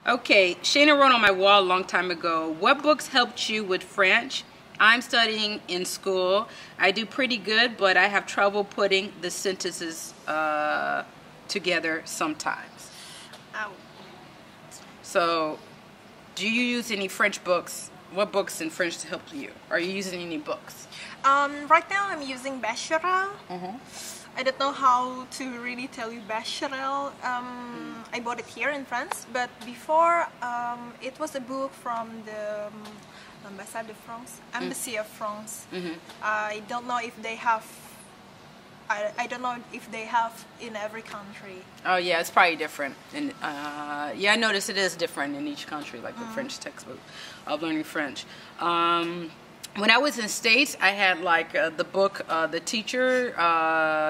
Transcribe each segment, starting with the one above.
Okay, Shayna wrote on my wall a long time ago, what books helped you with French? I'm studying in school. I do pretty good, but I have trouble putting the sentences together sometimes. Ow. So, do you use any French books? What books in French help you? Are you using any books? Right now I'm using Rachael. I don't know how to really tell you Rachael. I bought it here in France, but before it was a book from the Embassy of France. I don't know if they have. I don't know if they have in every country. Oh yeah, it's probably different. And yeah, I noticed it is different in each country, like the French textbook of learning French. When I was in States, I had like the book the teacher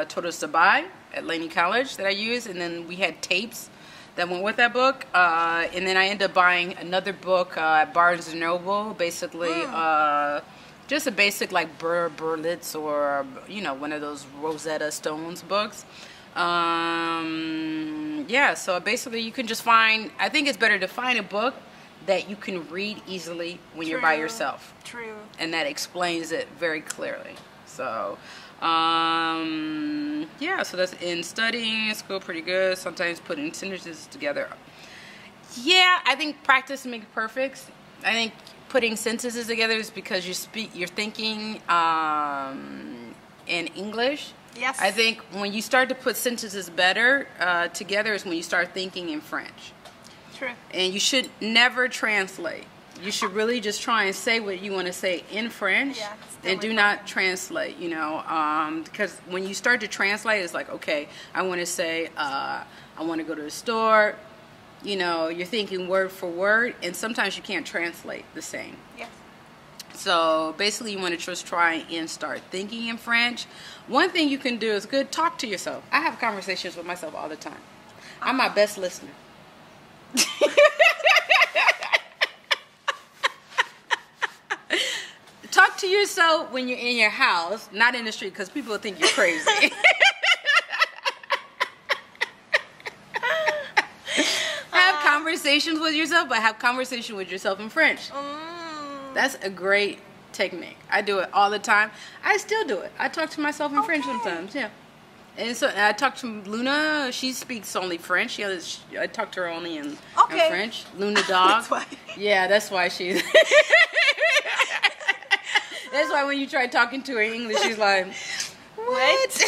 told us to buy at Laney College that I used, and then we had tapes that went with that book. And then I ended up buying another book at Barnes & Noble, basically just a basic like Berlitz or, you know, one of those Rosetta Stones books. Yeah, so basically you can just find, I think it's better to find a book that you can read easily when you're by yourself. True. And that explains it very clearly. So, yeah, so that's in studying, school pretty good. Sometimes putting sentences together. Yeah, I think practice makes perfect. I think putting sentences together is because you're thinking in English. Yes. I think when you start to put sentences better together is when you start thinking in French. True. And you should never translate. You should really just try and say what you want to say in French, and do not translate, you know, because when you start to translate, it's like, okay, I want to say, I want to go to the store, you know, you're thinking word for word, and sometimes you can't translate the same. Yes. So basically you want to just try and start thinking in French. One thing you can do is talk to yourself. I have conversations with myself all the time. I'm my best listener. Talk to yourself when you're in your house, not in the street, because people think you're crazy. Have conversations with yourself, but have conversation with yourself in French. That's a great technique. I do it all the time. I still do it. I talk to myself in French sometimes, yeah. And so I talked to Luna. She speaks only French. I talked to her only in French. Luna dog. That's why. Yeah, that's why she's. That's why when you try talking to her in English, she's like, "What?"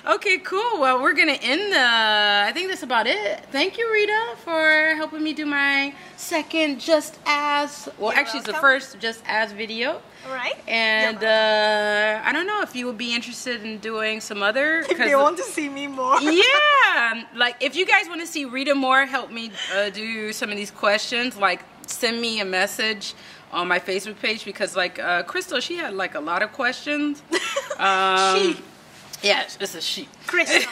Okay, cool. Well, we're gonna end I think that's about it. Thank you, Rita, for helping me do my second Just As. Well, actually, it's the first Just As video. All right. And I don't know if you would be interested in doing some other. If you want to see me more. Yeah, like if you guys want to see Rita more, help me do some of these questions. Like, send me a message on my Facebook page, because like Crystal, she had like a lot of questions. She. Yeah, it's a she. Crystal.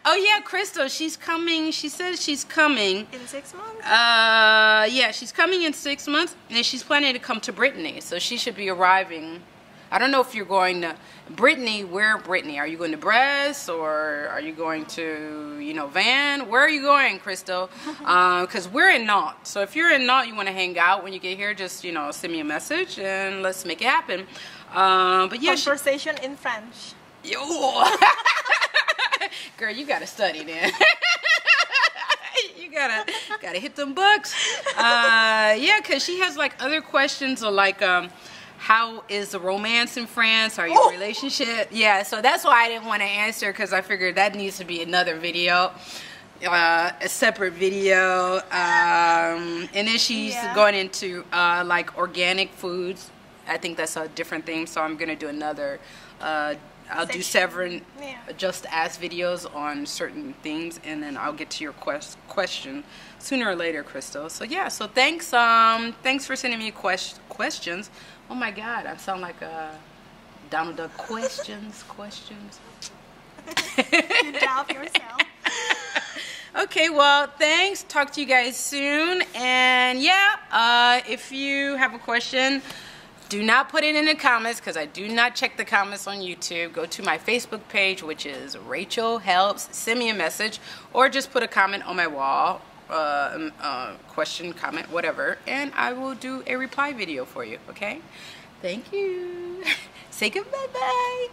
Oh yeah, Crystal, she's coming. She says she's coming. In 6 months? Yeah, she's coming in 6 months, and she's planning to come to Brittany. So she should be arriving. I don't know if you're going to Brittany. Where Brittany? Are you going to Brest, or are you going to, you know, Van? Where are you going, Crystal? Because we're in Nantes. So if you're in Nantes, you want to hang out when you get here, just, you know, send me a message and let's make it happen. But yeah, conversation in French. Yo. Girl, you gotta study then. You gotta hit them books. Yeah, because she has like other questions, or like how is the romance in France? Are you in a relationship? Yeah, so that's why I didn't want to answer, because I figured that needs to be another video, a separate video. And then she's going into like organic foods. I think that's a different thing, so I'm gonna do another I'll do several Just Ask videos on certain things, and then I'll get to your question sooner or later, Crystal. So yeah, so thanks thanks for sending me questions. Oh my God, I sound like Donald Duck. Questions. You doubt yourself. Okay, well, thanks. Talk to you guys soon. And yeah, if you have a question, Do not put it in the comments because I do not check the comments on YouTube. Go to my Facebook page, which is Rachael Helps. Send me a message or just put a comment on my wall, question, comment, whatever, and I will do a reply video for you, okay? Thank you. Say goodbye.